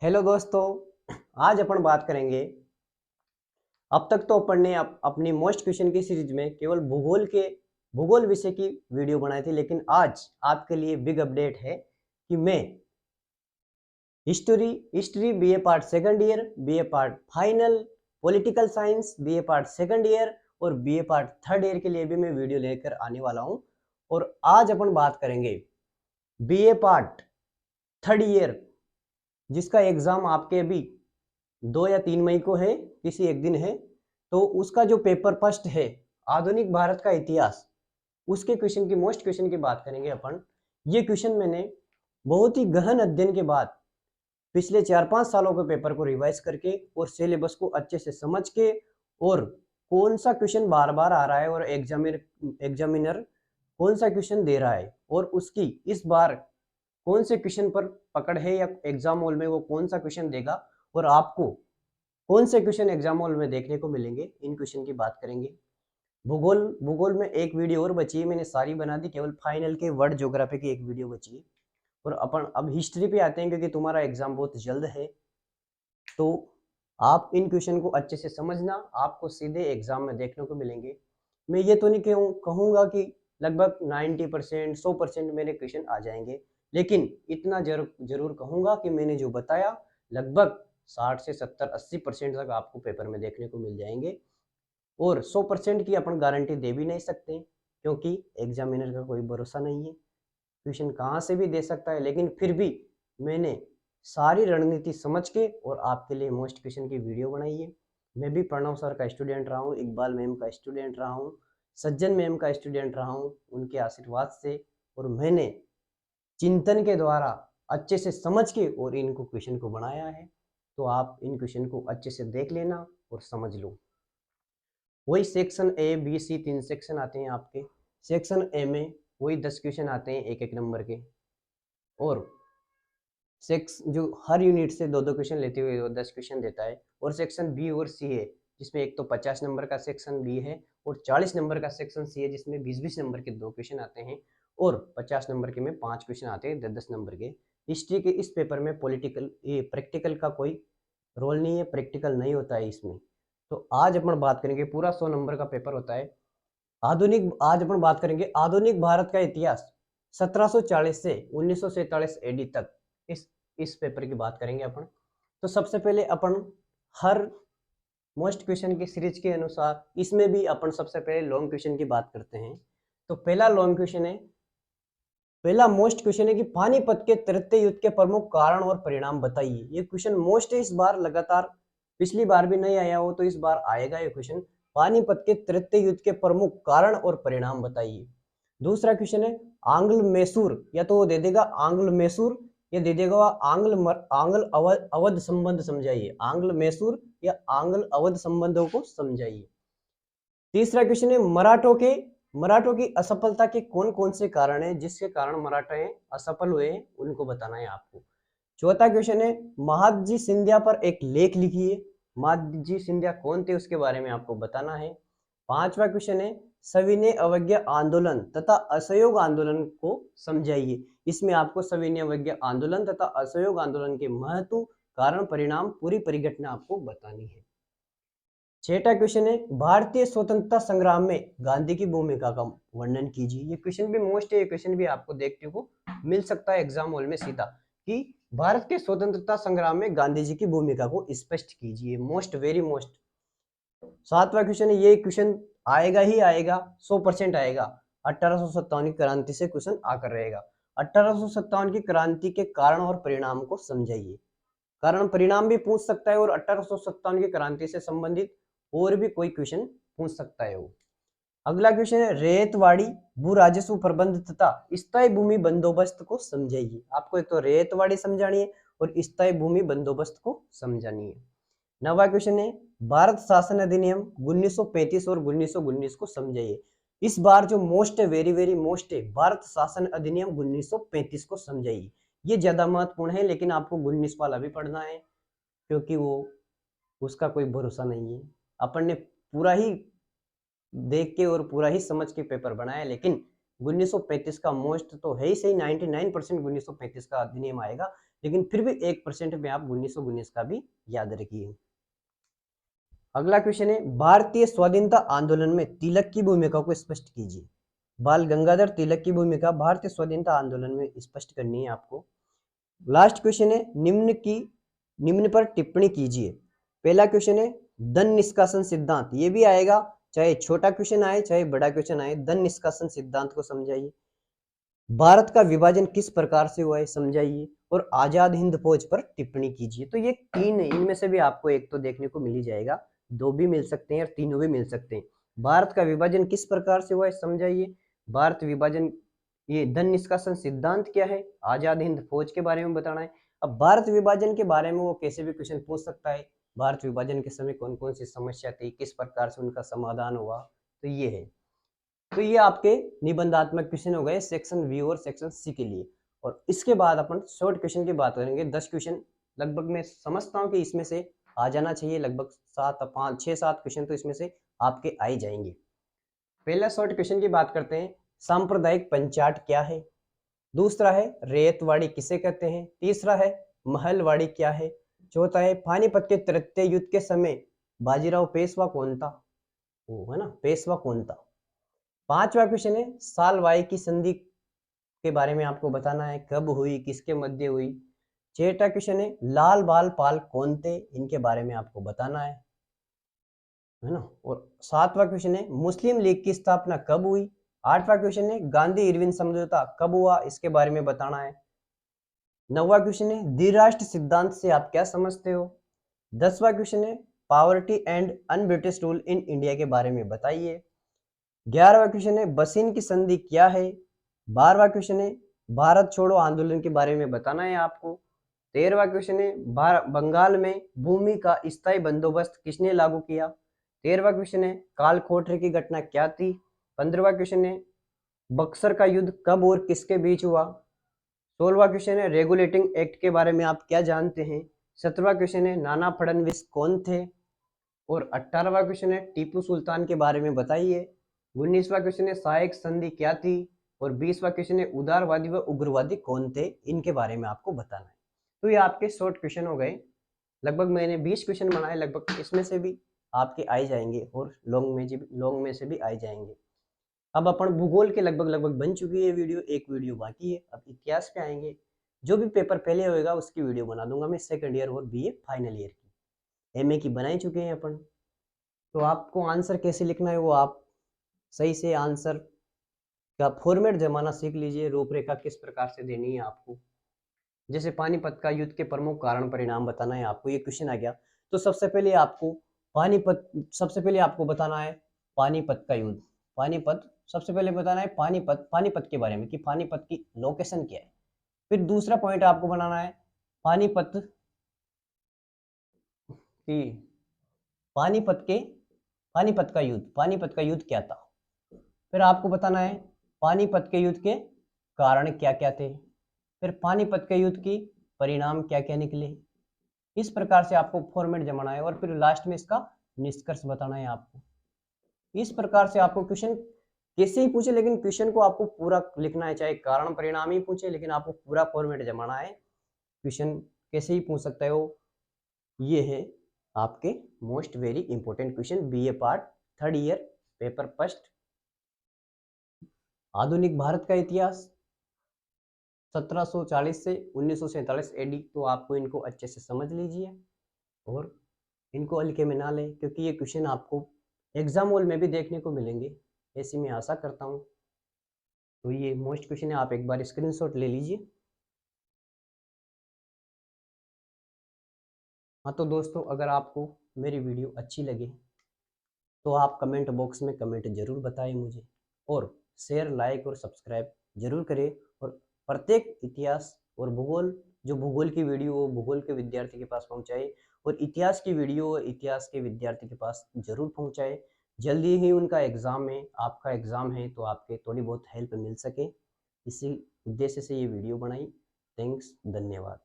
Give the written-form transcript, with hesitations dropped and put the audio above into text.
Hello दोस्तों, आज अपन बात करेंगे। अब तक तो अपन ने अपनी मोस्ट क्वेश्चन की सीरीज में केवल भूगोल विषय की वीडियो बनाई थी, लेकिन आज आपके लिए बिग अपडेट है कि मैं history BA part second year, BA part final, political science BA part second year और बीए पार्ट थर्ड ईयर के लिए भी मैं वीडियो लेकर आने वाला हूं। और आज अपन बात करेंगे बीए पार्ट थर्ड ईयर, जिसका एग्जाम आपके अभी 2 या 3 मई को है, किसी एक दिन है। तो उसका जो पेपर फर्स्ट है, आधुनिक भारत का इतिहास, उसके क्वेश्चन की मोस्ट क्वेश्चन की बात करेंगे अपन। ये क्वेश्चन मैंने बहुत ही गहन अध्ययन के बाद पिछले 4-5 सालों के पेपर को रिवाइज करके और सिलेबस को अच्छे से समझ के, और कौन सा क्वेश्चन बार बार आ रहा है और एग्जामिनर कौन सा क्वेश्चन दे रहा है और उसकी इस बार कौन से क्वेश्चन पर पकड़ है, या एग्जाम हॉल में वो कौन सा क्वेश्चन देगा और आपको कौन से क्वेश्चन एग्जाम हॉल में देखने को मिलेंगे, इन क्वेश्चन की बात करेंगे। भूगोल भूगोल में एक वीडियो और बची है, मैंने सारी बना दी, केवल फाइनल के वर्ल्ड ज्योग्राफी की एक वीडियो बची है। और अपन अब हिस्ट्री पे आते हैं, क्योंकि तुम्हारा एग्जाम बहुत जल्द है। तो आप इन क्वेश्चन को अच्छे से समझना, आपको सीधे एग्जाम में देखने को मिलेंगे। मैं ये तो नहीं कहूँगा कि लगभग 90% 100% मेरे क्वेश्चन आ जाएंगे, लेकिन इतना जरूर कहूँगा कि मैंने जो बताया लगभग 60 से 70-80% तक आपको पेपर में देखने को मिल जाएंगे। और 100% की अपन गारंटी दे भी नहीं सकते, क्योंकि एग्जामिनर का कोई भरोसा नहीं है, क्वेश्चन कहाँ से भी दे सकता है। लेकिन फिर भी मैंने सारी रणनीति समझ के और आपके लिए मोस्ट क्वेश्चन की वीडियो बनाई है। मैं भी प्रणव सर का स्टूडेंट रहा हूँ, इकबाल मैम का स्टूडेंट रहा हूँ, सज्जन मैम का स्टूडेंट रहा हूँ, उनके आशीर्वाद से। और मैंने चिंतन के द्वारा अच्छे से समझ के और इनको क्वेश्चन को बनाया है। तो आप इन क्वेश्चन को अच्छे से देख लेना और समझ लो। वही section A B C 3 section आते हैं आपके। सेक्शन ए में वही 10 क्वेश्चन आते हैं एक एक नंबर के, और सेक्स जो हर यूनिट से 2-2 क्वेश्चन लेते हुए वो 10 क्वेश्चन देता है। और सेक्शन बी और सी है, जिसमें एक तो 50 नंबर का सेक्शन बी है और 40 नंबर का सेक्शन सी है, जिसमें 20-20 नंबर के 2 क्वेश्चन आते हैं। और 50 नंबर के में 5 क्वेश्चन आते हैं 10-10 नंबर के। हिस्ट्री के इस पेपर में प्रैक्टिकल का कोई रोल नहीं है, प्रैक्टिकल नहीं होता है इसमें। तो आज अपन बात करेंगे, पूरा 100 नंबर का पेपर होता है। आज अपन बात करेंगे आधुनिक भारत का इतिहास 1740 से 1947 एडी तक। इस पेपर की बात करेंगे अपन। तो सबसे पहले अपन हर मोस्ट क्वेश्चन की सीरीज के अनुसार इसमें भी अपन सबसे पहले लॉन्ग क्वेश्चन की बात करते हैं। तो पहला मोस्ट क्वेश्चन है कि पानीपत के तृतीय युद्ध के प्रमुख कारण और परिणाम बताइए। ये क्वेश्चन मोस्ट है इस बार, लगातार पिछली बार भी नहीं आया हो तो इस बार आएगा ये क्वेश्चन। पानीपत के तृतीय युद्ध के प्रमुख कारण और परिणाम बताइए। दूसरा क्वेश्चन है आंग्ल मैसूर, या तो वो दे देगा आंग्ल मैसूर, या दे देगा आंग्ल अवध संबंध समझाइए। आंग्ल मैसूर या आंग्ल अवध संबंधों को समझाइए। तीसरा क्वेश्चन है मराठों की असफलता के कौन कौन से कारण है, जिसके कारण मराठे असफल हुए, उनको बताना है आपको। चौथा क्वेश्चन है महादजी सिंधिया पर एक लेख लिखिए। महादजी सिंधिया कौन थे, उसके बारे में आपको बताना है। पांचवा क्वेश्चन है सविनय अवज्ञा आंदोलन तथा असहयोग आंदोलन को समझाइए। इसमें आपको सविनय अवज्ञा आंदोलन तथा असहयोग आंदोलन के महत्व, कारण, परिणाम, पूरी परिघटना आपको बतानी है। छठा क्वेश्चन है भारतीय स्वतंत्रता संग्राम में गांधी की भूमिका का वर्णन कीजिए। ये क्वेश्चन भी मोस्ट है, ये क्वेश्चन भी आपको देखने को मिल सकता है एग्जाम हॉल में सीधा, कि भारत के स्वतंत्रता संग्राम में गांधी जी की भूमिका को स्पष्ट कीजिए। Most, very most. सातवां क्वेश्चन है, ये क्वेश्चन आएगा ही आएगा, 100% आएगा। 1857 की क्रांति से क्वेश्चन आकर रहेगा। 1857 की क्रांति के कारण और परिणाम को समझाइए। कारण परिणाम भी पूछ सकता है, और 1857 की क्रांति से संबंधित और भी कोई क्वेश्चन पूछ सकता है वो। अगला क्वेश्चन है रेतवाड़ी भू राजस्व प्रबंध तथा स्थायी भूमि बंदोबस्त को समझाइए। आपको एक तो रेतवाड़ी समझानी है और स्थायी भूमि बंदोबस्त को समझानी है। नवा क्वेश्चन है भारत शासन अधिनियम 1935 और 1919 को समझाइए। इस बार जो मोस्ट है, वेरी वेरी मोस्ट है, भारत शासन अधिनियम 1935 को समझाइए। ये ज्यादा महत्वपूर्ण है, लेकिन आपको 19 वाला भी पढ़ना है, क्योंकि वो उसका कोई भरोसा नहीं है। अपन ने पूरा ही देख के और पूरा ही समझ के पेपर बनाया, लेकिन 1935 का मोस्ट तो है ही सही, 99% 1935 का अधिनियम आएगा, लेकिन फिर भी 1% में आप 1919 का भी याद रखिए। अगला क्वेश्चन है, भारतीय स्वाधीनता आंदोलन में तिलक की भूमिका को स्पष्ट कीजिए। बाल गंगाधर तिलक की भूमिका भारतीय स्वाधीनता आंदोलन में स्पष्ट करनी है आपको। लास्ट क्वेश्चन है, निम्न पर टिप्पणी कीजिए। पहला क्वेश्चन है धन निष्कासन सिद्धांत, ये भी आएगा, चाहे छोटा क्वेश्चन आए चाहे बड़ा क्वेश्चन आए, धन निष्कासन सिद्धांत को समझाइए। भारत का विभाजन किस प्रकार से हुआ है समझाइए, और आजाद हिंद फौज पर टिप्पणी कीजिए। तो ये 3 है, इनमें से भी आपको एक तो देखने को मिल ही जाएगा, 2 भी मिल सकते हैं और तीनों भी मिल सकते हैं। भारत का विभाजन किस प्रकार से हुआ है समझाइए, भारत विभाजन, ये धन निष्कासन सिद्धांत क्या है, आजाद हिंद फौज के बारे में बताना है। अब भारत विभाजन के बारे में वो कैसे भी क्वेश्चन पूछ सकता है, भारत विभाजन के समय कौन कौन सी समस्या थी, किस प्रकार से उनका समाधान हुआ, तो ये है। तो ये आपके निबंधात्मक क्वेश्चन हो गए सेक्शन बी और सेक्शन सी के लिए। और इसके बाद अपन शॉर्ट क्वेश्चन की बात करेंगे। 10 क्वेश्चन लगभग मैं समझता हूँ कि इसमें से आ जाना चाहिए, लगभग 6-7 क्वेश्चन तो इसमें से आपके आ ही जाएंगे। पहला शॉर्ट क्वेश्चन की बात करते हैं, सांप्रदायिक पंचायत क्या है। दूसरा है रेतवाड़ी किसे कहते हैं। तीसरा है महलवाड़ी क्या है। चौथा है पानीपत के तृतीय युद्ध के समय बाजीराव पेशवा कौन था, वो है ना, पेशवा कौन था। पांचवा क्वेश्चन है सालवाई की संधि के बारे में आपको बताना है, कब हुई, किसके मध्य हुई। छठा क्वेश्चन है लाल बाल पाल कौन थे, इनके बारे में आपको बताना है ना। और सातवां क्वेश्चन है मुस्लिम लीग की स्थापना कब हुई। आठवां क्वेश्चन है गांधी इरविन समझौता कब हुआ, इसके बारे में बताना है। नौवां क्वेश्चन है द्विराष्ट्र सिद्धांत से आप क्या समझते हो। 10वां क्वेश्चन है poverty and un British rule in India के बारे में बताइए। 11वां क्वेश्चन है बसीन की संधि क्या है। 12वां क्वेश्चन है भारत छोड़ो आंदोलन के बारे में बताना है आपको। 13वां क्वेश्चन है बंगाल में भूमि का स्थायी बंदोबस्त किसने लागू किया। 13वां क्वेश्चन है काल कोठरी की घटना क्या थी। 15वां क्वेश्चन है बक्सर का युद्ध कब और किसके बीच हुआ। 16वां क्वेश्चन है रेगुलेटिंग एक्ट के बारे में आप क्या जानते हैं। 17वां क्वेश्चन है नाना फडणवीस कौन थे। और 18वां क्वेश्चन है टीपू सुल्तान के बारे में बताइए। 19वां क्वेश्चन है सहायक संधि क्या थी। और 20वां क्वेश्चन है उदारवादी व उग्रवादी कौन थे, इनके बारे में आपको बताना है। तो ये आपके शॉर्ट क्वेश्चन हो गए। लगभग मैंने 20 क्वेश्चन बनाए, लगभग इसमें से भी आपके आई जाएंगे और लॉन्ग में से भी आई जाएंगे। अब अपन भूगोल के लगभग बन चुकी है वीडियो, एक वीडियो बाकी है। अब इतिहास पे आएंगे, जो भी पेपर पहले होएगा उसकी वीडियो बना दूंगा मैं, सेकंड ईयर और बीए फाइनल ईयर की। एमए की बना ही चुके हैं अपन। तो आपको आंसर कैसे लिखना है वो आप सही से आंसर का फॉर्मेट जमाना सीख लीजिए, रूपरेखा किस प्रकार से देनी है आपको। जैसे पानीपत का युद्ध के प्रमुख कारण परिणाम बताना है आपको, ये क्वेश्चन आ गया तो सबसे पहले आपको बताना है पानीपत का युद्ध। पानीपत सबसे पहले बताना है, पानीपत के बारे में कि पानीपत की लोकेशन क्या है। फिर दूसरा पॉइंट आपको बनाना है पानीपत की पानीपत का युद्ध क्या था। फिर आपको बताना है पानीपत के युद्ध के कारण क्या क्या थे। फिर पानीपत के युद्ध की परिणाम क्या क्या निकले। इस प्रकार से आपको फॉर्मेट जमाना है और फिर लास्ट में इसका निष्कर्ष बताना है आपको। इस प्रकार से आपको क्वेश्चन कैसे ही पूछे, लेकिन क्वेश्चन को आपको पूरा लिखना है, चाहे कारण परिणाम ही पूछे लेकिन आपको पूरा फॉर्मेट जमाना है। क्वेश्चन कैसे ही पूछ सकते हो। ये है आपके most very important question, BA part 3rd year paper first. आधुनिक भारत का इतिहास 1740 से 1947 एडी, तो आपको इनको अच्छे से समझ लीजिए और इनको हल्के में ना लें, क्योंकि ये क्वेश्चन आपको एग्जाम हॉल में भी देखने को मिलेंगे, ऐसी मैं आशा करता हूँ। तो ये मोस्ट क्वेश्चन है, आप एक बार स्क्रीनशॉट ले लीजिए। हाँ तो दोस्तों, अगर आपको मेरी वीडियो अच्छी लगे तो आप कमेंट बॉक्स में कमेंट जरूर बताएं मुझे, और शेयर लाइक और सब्सक्राइब जरूर करें। और प्रत्येक इतिहास और भूगोल, जो भूगोल की वीडियो हो भूगोल के विद्यार्थी के पास पहुंचाए, और इतिहास की वीडियो इतिहास के विद्यार्थी के पास जरूर पहुंचाए। जल्दी ही उनका एग्ज़ाम है, आपका एग्ज़ाम है, तो आपके थोड़ी बहुत हेल्प मिल सके, इसी उद्देश्य से ये वीडियो बनाई। थैंक्स, धन्यवाद।